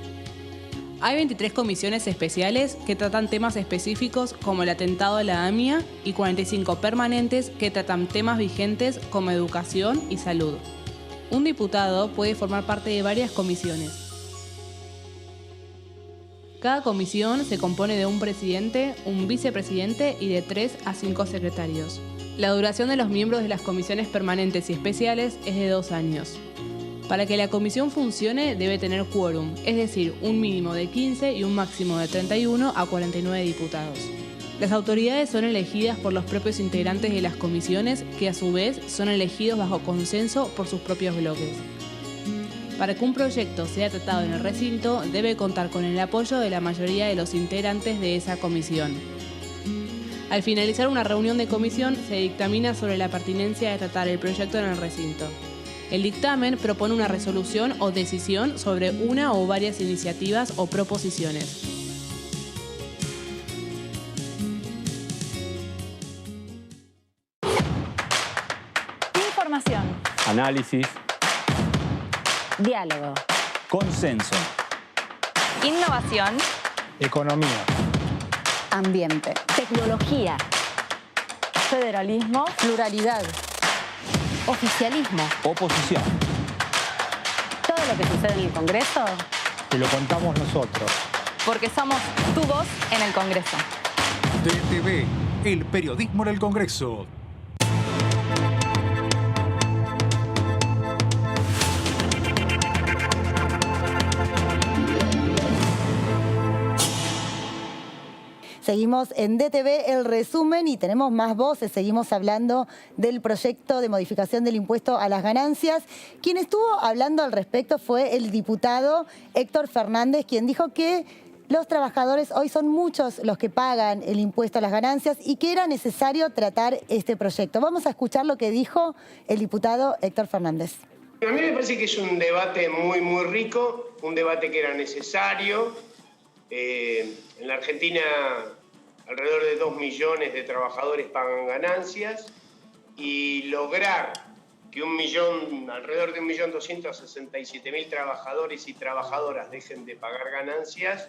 Hay 23 comisiones especiales que tratan temas específicos como el atentado a la AMIA y 45 permanentes que tratan temas vigentes como educación y salud. Un diputado puede formar parte de varias comisiones. Cada comisión se compone de un presidente, un vicepresidente y de 3 a 5 secretarios. La duración de los miembros de las comisiones permanentes y especiales es de 2 años. Para que la comisión funcione debe tener quórum, es decir, un mínimo de 15 y un máximo de 31 a 49 diputados. Las autoridades son elegidas por los propios integrantes de las comisiones, que a su vez son elegidos bajo consenso por sus propios bloques. Para que un proyecto sea tratado en el recinto, debe contar con el apoyo de la mayoría de los integrantes de esa comisión. Al finalizar una reunión de comisión, se dictamina sobre la pertinencia de tratar el proyecto en el recinto. El dictamen propone una resolución o decisión sobre una o varias iniciativas o proposiciones. Información. Análisis. Diálogo. Consenso. Innovación. Economía. Ambiente. Tecnología. Federalismo. Pluralidad. Oficialismo. Oposición. Todo lo que sucede en el Congreso. Te lo contamos nosotros. Porque somos tu voz en el Congreso. DTV, el periodismo en el Congreso. Seguimos en DTV El Resumen y tenemos más voces. Seguimos hablando del proyecto de modificación del impuesto a las ganancias. Quien estuvo hablando al respecto fue el diputado Héctor Fernández, quien dijo que los trabajadores hoy son muchos los que pagan el impuesto a las ganancias y que era necesario tratar este proyecto. Vamos a escuchar lo que dijo el diputado Héctor Fernández. A mí me parece que es un debate muy rico, un debate que era necesario. En la Argentina alrededor de 2 millones de trabajadores pagan ganancias y lograr que alrededor de 1.267.000 trabajadores y trabajadoras dejen de pagar ganancias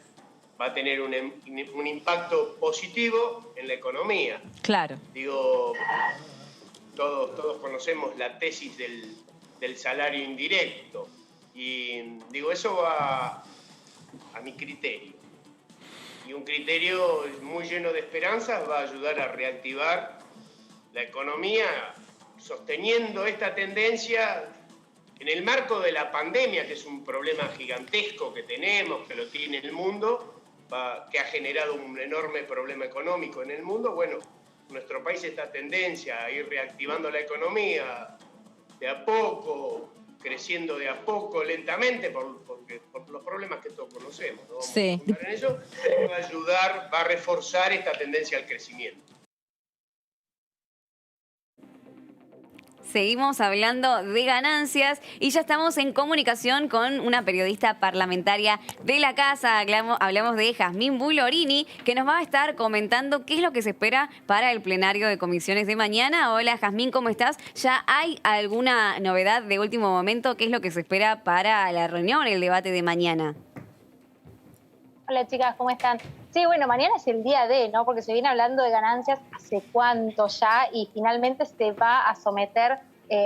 va a tener un impacto positivo en la economía. Claro. Digo, todos conocemos la tesis del salario indirecto y digo, eso va a mi criterio. Y un criterio muy lleno de esperanzas va a ayudar a reactivar la economía sosteniendo esta tendencia en el marco de la pandemia, que es un problema gigantesco que tenemos, que lo tiene el mundo, que ha generado un enorme problema económico en el mundo. Bueno, nuestro país esta tendencia a ir reactivando la economía de a poco, creciendo de a poco, lentamente, por los problemas que todos conocemos, ¿no? Vamos a contar en eso, va a reforzar esta tendencia al crecimiento. Seguimos hablando de ganancias y ya estamos en comunicación con una periodista parlamentaria de la casa. Hablamos de Jazmín Bullorini, que nos va a estar comentando qué es lo que se espera para el plenario de comisiones de mañana. Hola Jazmín, ¿cómo estás? ¿Ya hay alguna novedad de último momento? ¿Qué es lo que se espera para la reunión, el debate de mañana? Hola chicas, ¿cómo están? Sí, bueno, mañana es el día D, ¿no? Porque se viene hablando de ganancias hace cuánto ya y finalmente se va a someter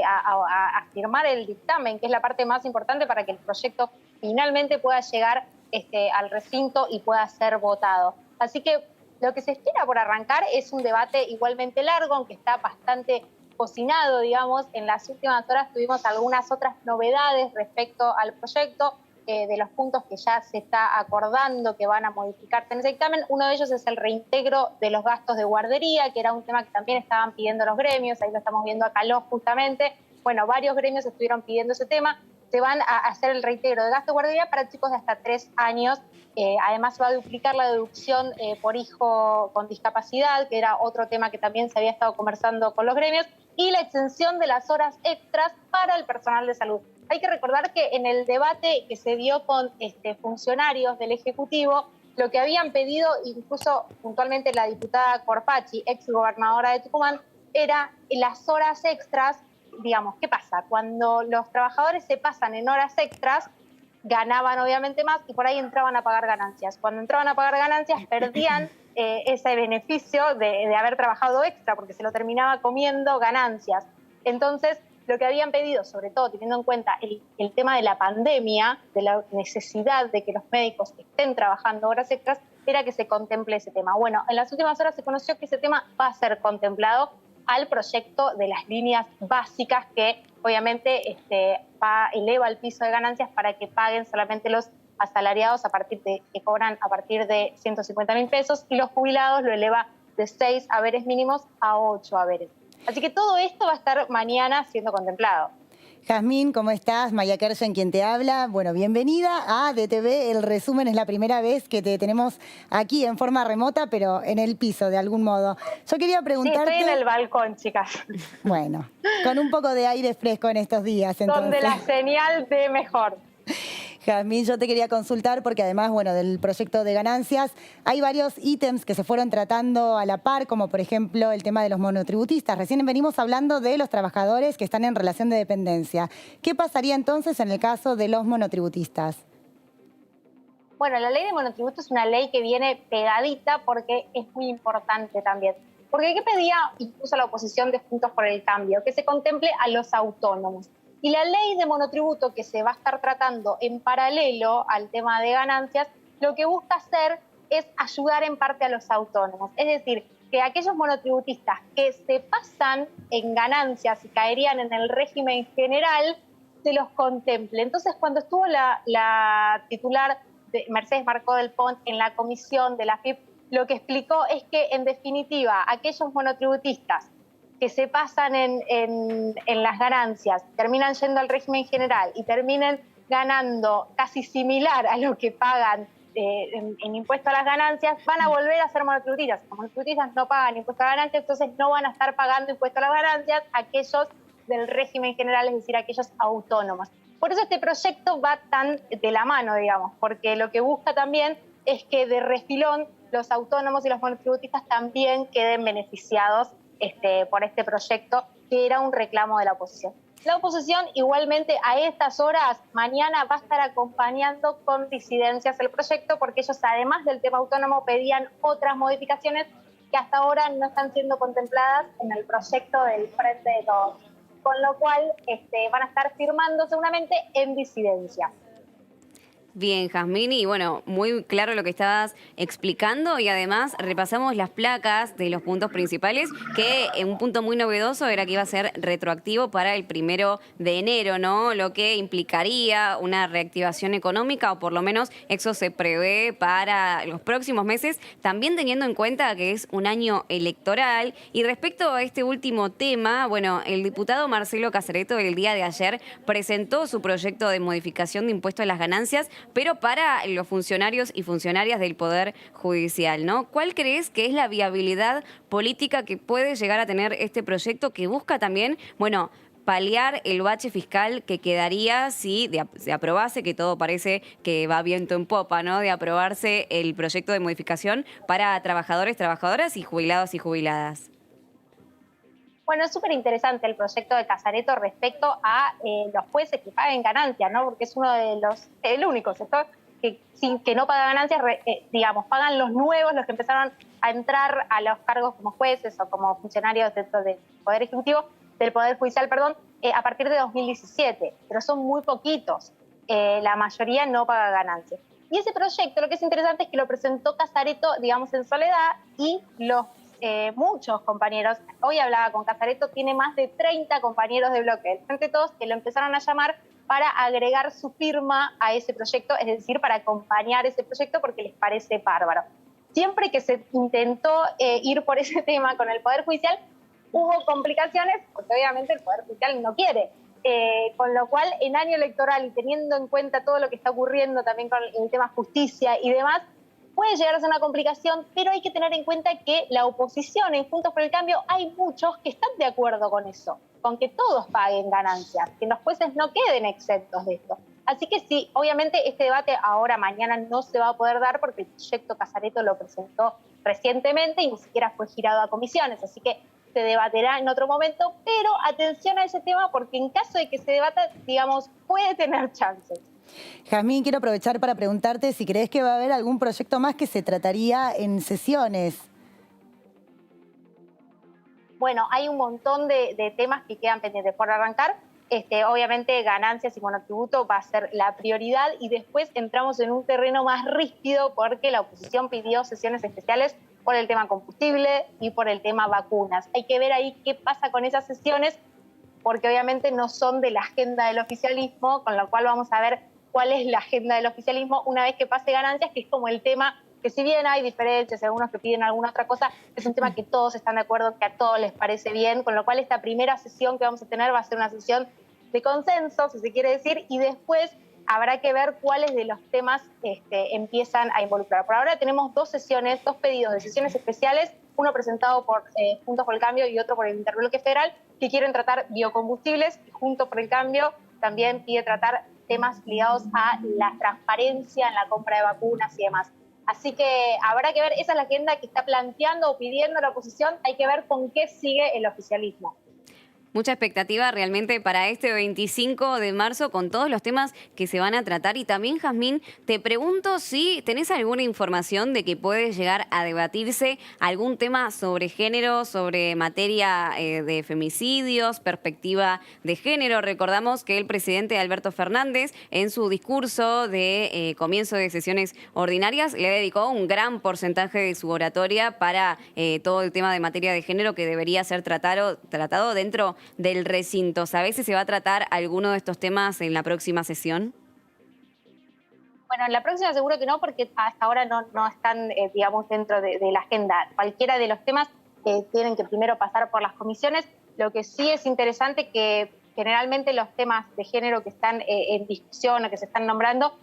a firmar el dictamen, que es la parte más importante para que el proyecto finalmente pueda llegar al recinto y pueda ser votado. Así que lo que se espera por arrancar es un debate igualmente largo, aunque está bastante cocinado, digamos. En las últimas horas tuvimos algunas otras novedades respecto al proyecto, de los puntos que ya se está acordando que van a modificarse en ese dictamen. Uno de ellos es el reintegro de los gastos de guardería, que era un tema que también estaban pidiendo los gremios, ahí lo estamos viendo acá justamente. Bueno, varios gremios estuvieron pidiendo ese tema. Se van a hacer el reintegro de gasto de guardería para chicos de hasta 3 años. Además va a duplicar la deducción por hijo con discapacidad, que era otro tema que también se había estado conversando con los gremios, y la exención de las horas extras para el personal de salud. Hay que recordar que en el debate que se dio con funcionarios del Ejecutivo, lo que habían pedido, incluso puntualmente la diputada Corpachi, ex gobernadora de Tucumán, era las horas extras. Digamos, ¿qué pasa? Cuando los trabajadores se pasan en horas extras, ganaban obviamente más y por ahí entraban a pagar ganancias. Cuando entraban a pagar ganancias, perdían ese beneficio de haber trabajado extra, porque se lo terminaba comiendo ganancias. Entonces, lo que habían pedido, sobre todo teniendo en cuenta el tema de la pandemia, de la necesidad de que los médicos estén trabajando horas extras, era que se contemple ese tema. Bueno, en las últimas horas se conoció que ese tema va a ser contemplado al proyecto de las líneas básicas que obviamente eleva el piso de ganancias para que paguen solamente los asalariados que cobran a partir de 150.000 pesos y los jubilados lo eleva de 6 haberes mínimos a 8 haberes. Así que todo esto va a estar mañana siendo contemplado. Jazmín, ¿cómo estás? Maya Kershen, quien te habla. Bueno, bienvenida a DTV. El resumen es la primera vez que te tenemos aquí en forma remota, pero en el piso, de algún modo. Yo quería preguntarte... Sí, estoy en el balcón, chicas. Bueno, con un poco de aire fresco en estos días, entonces. Donde la señal de mejor. Jazmín, yo te quería consultar porque además, bueno, del proyecto de ganancias hay varios ítems que se fueron tratando a la par, como por ejemplo el tema de los monotributistas. Recién venimos hablando de los trabajadores que están en relación de dependencia. ¿Qué pasaría entonces en el caso de los monotributistas? Bueno, la ley de monotributo es una ley que viene pegadita porque es muy importante también. Porque ¿qué pedía incluso la oposición de Juntos por el Cambio? Que se contemple a los autónomos. Y la ley de monotributo que se va a estar tratando en paralelo al tema de ganancias, lo que busca hacer es ayudar en parte a los autónomos. Es decir, que aquellos monotributistas que se pasan en ganancias y caerían en el régimen general, se los contemple. Entonces, cuando estuvo la titular de Mercedes Marcó del Pont en la comisión de la FIP, lo que explicó es que, en definitiva, aquellos monotributistas que se pasan en las ganancias, terminan yendo al régimen general y terminen ganando casi similar a lo que pagan en impuesto a las ganancias, van a volver a ser monotributistas. Los monotributistas no pagan impuesto a las ganancias, entonces no van a estar pagando impuesto a las ganancias aquellos del régimen general, es decir, aquellos autónomos. Por eso este proyecto va tan de la mano, digamos, porque lo que busca también es que de refilón los autónomos y los monotributistas también queden beneficiados por este proyecto, que era un reclamo de la oposición. La oposición igualmente a estas horas, mañana va a estar acompañando con disidencias el proyecto, porque ellos además del tema autónomo pedían otras modificaciones que hasta ahora no están siendo contempladas en el proyecto del Frente de Todos. Con lo cual van a estar firmando seguramente en disidencia. Bien, Jazmín, y bueno, muy claro lo que estabas explicando y además repasamos las placas de los puntos principales, que un punto muy novedoso era que iba a ser retroactivo para el 1 de enero, ¿no? Lo que implicaría una reactivación económica, o por lo menos eso se prevé para los próximos meses, también teniendo en cuenta que es un año electoral. Y respecto a este último tema, bueno, el diputado Marcelo Casareto el día de ayer presentó su proyecto de modificación de impuesto a las ganancias, pero para los funcionarios y funcionarias del Poder Judicial, ¿no? ¿Cuál crees que es la viabilidad política que puede llegar a tener este proyecto, que busca también, bueno, paliar el bache fiscal que quedaría si se aprobase, que todo parece que va viento en popa, ¿no?, de aprobarse el proyecto de modificación para trabajadores, trabajadoras y jubilados y jubiladas? Bueno, es súper interesante el proyecto de Casareto respecto a los jueces que paguen ganancias, ¿no? Porque es uno de el único sector que no paga ganancias, digamos, pagan los nuevos, los que empezaron a entrar a los cargos como jueces o como funcionarios dentro del Poder Ejecutivo, del Poder Judicial, perdón, a partir de 2017, pero son muy poquitos. La mayoría no paga ganancias. Y ese proyecto, lo que es interesante es que lo presentó Casareto, digamos, en soledad, y muchos compañeros, hoy hablaba con Casareto, tiene más de 30 compañeros de bloque del Frente de Todos que lo empezaron a llamar para agregar su firma a ese proyecto, es decir, para acompañar ese proyecto porque les parece bárbaro. Siempre que se intentó ir por ese tema con el Poder Judicial, hubo complicaciones, porque obviamente el Poder Judicial no quiere. Con lo cual, en año electoral y teniendo en cuenta todo lo que está ocurriendo también con el tema justicia y demás, puede llegar a ser una complicación, pero hay que tener en cuenta que la oposición en Juntos por el Cambio, hay muchos que están de acuerdo con eso, con que todos paguen ganancias, que los jueces no queden exentos de esto. Así que sí, obviamente este debate ahora, mañana, no se va a poder dar porque el proyecto Casareto lo presentó recientemente y ni siquiera fue girado a comisiones, así que se debaterá en otro momento, pero atención a ese tema porque en caso de que se debata, digamos, puede tener chances. Jazmín, quiero aprovechar para preguntarte si crees que va a haber algún proyecto más que se trataría en sesiones. Bueno, hay un montón de temas que quedan pendientes por arrancar. Obviamente ganancias y monotributo va a ser la prioridad y después entramos en un terreno más rígido porque la oposición pidió sesiones especiales por el tema combustible y por el tema vacunas. Hay que ver ahí qué pasa con esas sesiones porque obviamente no son de la agenda del oficialismo, con lo cual vamos a ver cuál es la agenda del oficialismo una vez que pase ganancias, que es como el tema que si bien hay diferencias, algunos que piden alguna otra cosa, es un tema que todos están de acuerdo, que a todos les parece bien, con lo cual esta primera sesión que vamos a tener va a ser una sesión de consenso, si se quiere decir, y después habrá que ver cuáles de los temas empiezan a involucrar. Por ahora tenemos dos pedidos de sesiones especiales, uno presentado por Juntos por el Cambio y otro por el Interbloque Federal, que quieren tratar biocombustibles. Juntos por el Cambio también pide tratar temas ligados a la transparencia en la compra de vacunas y demás. Así que habrá que ver, esa es la agenda que está planteando o pidiendo la oposición, hay que ver con qué sigue el oficialismo. Mucha expectativa realmente para este 25 de marzo con todos los temas que se van a tratar. Y también, Jazmín, te pregunto si tenés alguna información de que puede llegar a debatirse algún tema sobre género, sobre materia de femicidios, perspectiva de género. Recordamos que el presidente Alberto Fernández, en su discurso de comienzo de sesiones ordinarias, le dedicó un gran porcentaje de su oratoria para todo el tema de materia de género que debería ser tratado dentro del recinto. ¿Sabés si se va a tratar alguno de estos temas en la próxima sesión? Bueno, en la próxima seguro que no, porque hasta ahora no están, digamos, dentro de la agenda. Cualquiera de los temas tienen que primero pasar por las comisiones. Lo que sí es interesante que generalmente los temas de género que están en discusión o que se están nombrando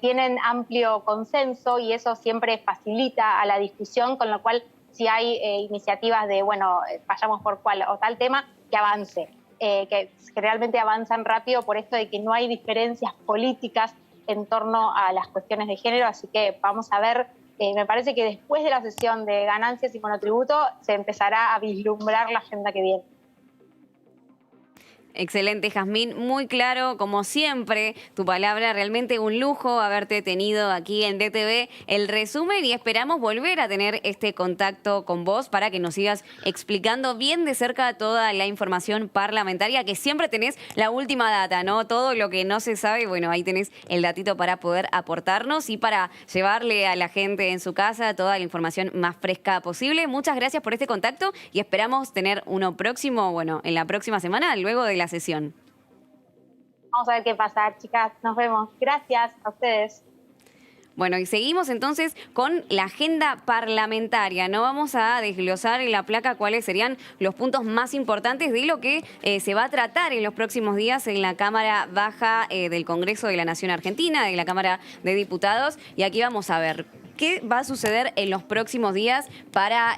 tienen amplio consenso y eso siempre facilita a la discusión, con lo cual si hay iniciativas de, bueno, vayamos por cual o tal tema, que avance, que realmente avanzan rápido por esto de que no hay diferencias políticas en torno a las cuestiones de género, así que vamos a ver, me parece que después de la sesión de ganancias y monotributo se empezará a vislumbrar la agenda que viene. Excelente, Jazmín, muy claro, como siempre, tu palabra, realmente un lujo haberte tenido aquí en DTV El Resumen y esperamos volver a tener este contacto con vos para que nos sigas explicando bien de cerca toda la información parlamentaria, que siempre tenés la última data, ¿no? Todo lo que no se sabe, bueno, ahí tenés el datito para poder aportarnos y para llevarle a la gente en su casa toda la información más fresca posible. Muchas gracias por este contacto y esperamos tener uno próximo, bueno, en la próxima semana, luego de la sesión. Vamos a ver qué pasa, chicas. Nos vemos. Gracias a ustedes. Bueno, y seguimos entonces con la agenda parlamentaria, ¿no? Vamos a desglosar en la placa cuáles serían los puntos más importantes de lo que se va a tratar en los próximos días en la Cámara Baja del Congreso de la Nación Argentina, de la Cámara de Diputados. Y aquí vamos a ver qué va a suceder en los próximos días para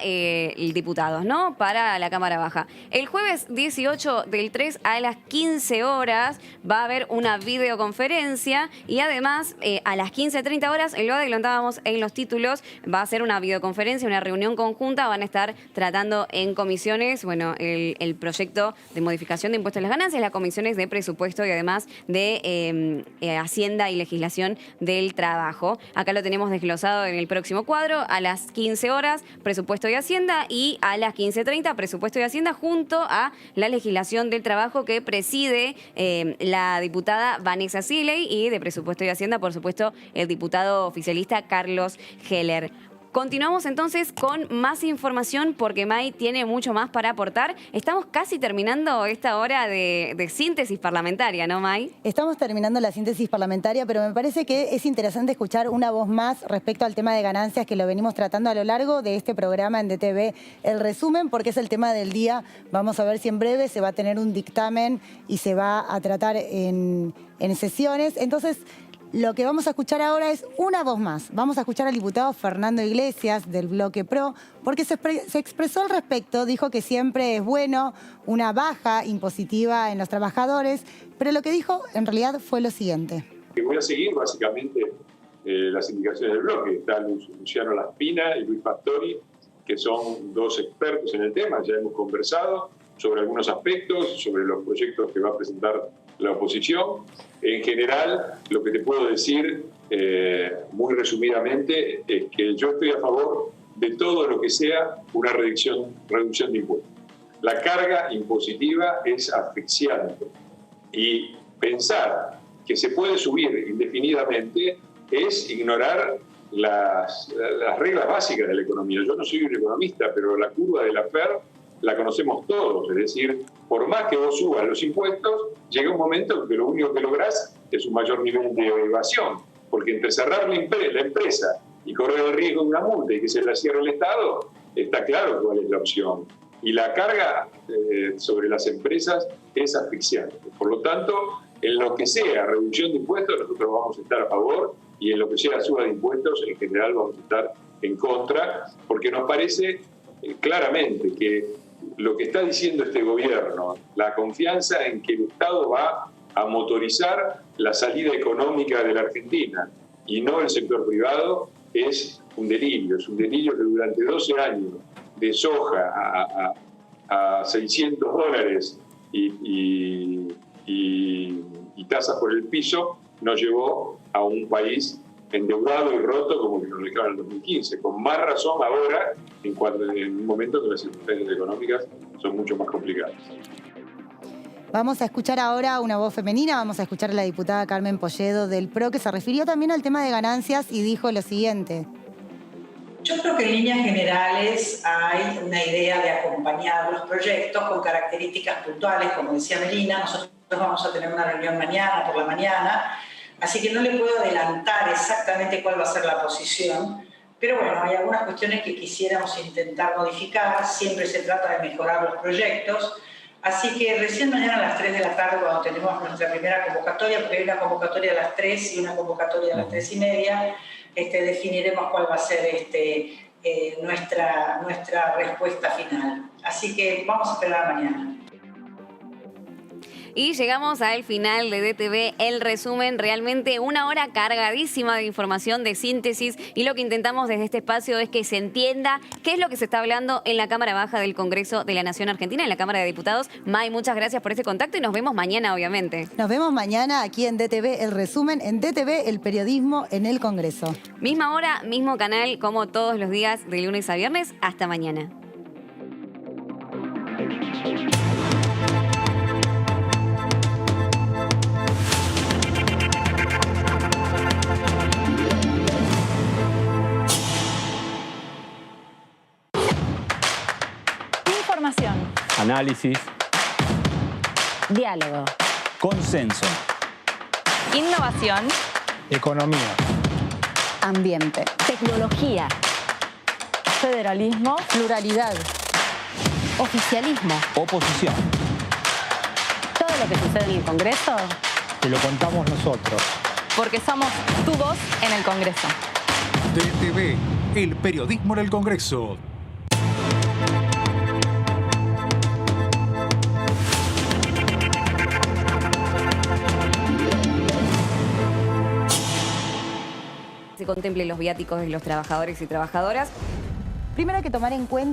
diputados, ¿no? Para la Cámara Baja. El jueves 18 del 3 a las 15 horas va a haber una videoconferencia y además a las 15:30 horas, lo adelantábamos en los títulos, va a ser una videoconferencia, una reunión conjunta, van a estar tratando en comisiones, bueno, el proyecto de modificación de impuestos a las ganancias, las comisiones de presupuesto y además de Hacienda y Legislación del Trabajo. Acá lo tenemos desglosado en el próximo cuadro, a las 15 horas, presupuesto y Hacienda, y a las 15:30, presupuesto y Hacienda, junto a la legislación del trabajo que preside la diputada Vanessa Siley y de presupuesto y Hacienda, por supuesto, el diputado oficialista Carlos Heller. Continuamos entonces con más información porque May tiene mucho más para aportar. Estamos casi terminando esta hora de síntesis parlamentaria, ¿no, May? Estamos terminando la síntesis parlamentaria, pero me parece que es interesante escuchar una voz más respecto al tema de ganancias que lo venimos tratando a lo largo de este programa en DTV El Resumen, porque es el tema del día. Vamos a ver si en breve se va a tener un dictamen y se va a tratar en sesiones. Entonces, lo que vamos a escuchar ahora es una voz más. Vamos a escuchar al diputado Fernando Iglesias del Bloque Pro, porque se expresó al respecto, dijo que siempre es bueno una baja impositiva en los trabajadores, pero lo que dijo en realidad fue lo siguiente. Voy a seguir básicamente las indicaciones del bloque. Está Luciano Laspina y Luis Pastori, que son dos expertos en el tema. Ya hemos conversado sobre algunos aspectos, sobre los proyectos que va a presentar la oposición. En general, lo que te puedo decir muy resumidamente es que yo estoy a favor de todo lo que sea una reducción de impuestos. La carga impositiva es asfixiante y pensar que se puede subir indefinidamente es ignorar las reglas básicas de la economía. Yo no soy un economista, pero la curva de Laffer la conocemos todos, es decir, por más que vos subas los impuestos, llega un momento en que lo único que lográs es un mayor nivel de evasión, porque entre cerrar la empresa y correr el riesgo de una multa y que se la cierre el Estado, está claro cuál es la opción. Y la carga sobre las empresas es asfixiante. Por lo tanto, en lo que sea reducción de impuestos, nosotros vamos a estar a favor, y en lo que sea suba de impuestos, en general vamos a estar en contra, porque nos parece claramente que lo que está diciendo este gobierno, la confianza en que el Estado va a motorizar la salida económica de la Argentina y no el sector privado, es un delirio. Es un delirio que durante 12 años de soja a $600 y tasas por el piso nos llevó a un país endeudado y roto como que nos dejaron en el 2015, con más razón ahora en un momento que las circunstancias económicas son mucho más complicadas. Vamos a escuchar ahora una voz femenina, vamos a escuchar a la diputada Carmen Polledo del PRO, que se refirió también al tema de ganancias y dijo lo siguiente. Yo creo que en líneas generales hay una idea de acompañar los proyectos con características puntuales, como decía Melina. Nosotros vamos a tener una reunión mañana por la mañana, así que no le puedo adelantar exactamente cuál va a ser la posición, pero bueno, hay algunas cuestiones que quisiéramos intentar modificar. Siempre se trata de mejorar los proyectos. Así que recién mañana a las 3 de la tarde, cuando tenemos nuestra primera convocatoria, porque hay una convocatoria a las 3 y una convocatoria a las 3:30, definiremos cuál va a ser nuestra respuesta final. Así que vamos a esperar mañana. Y llegamos al final de DTV, el resumen, realmente una hora cargadísima de información, de síntesis, y lo que intentamos desde este espacio es que se entienda qué es lo que se está hablando en la Cámara Baja del Congreso de la Nación Argentina, en la Cámara de Diputados. May, muchas gracias por este contacto y nos vemos mañana, obviamente. Nos vemos mañana aquí en DTV, el resumen, en DTV, el periodismo en el Congreso. Misma hora, mismo canal, como todos los días, de lunes a viernes. Hasta mañana. Información. Análisis. Diálogo. Consenso. Innovación. Economía. Ambiente. Tecnología. Federalismo. Pluralidad. Oficialismo. Oposición. Todo lo que sucede en el Congreso. Te lo contamos nosotros. Porque somos tu voz en el Congreso. DTV, el periodismo en el Congreso. Se contemplen los viáticos de los trabajadores y trabajadoras. Primero hay que tomar en cuenta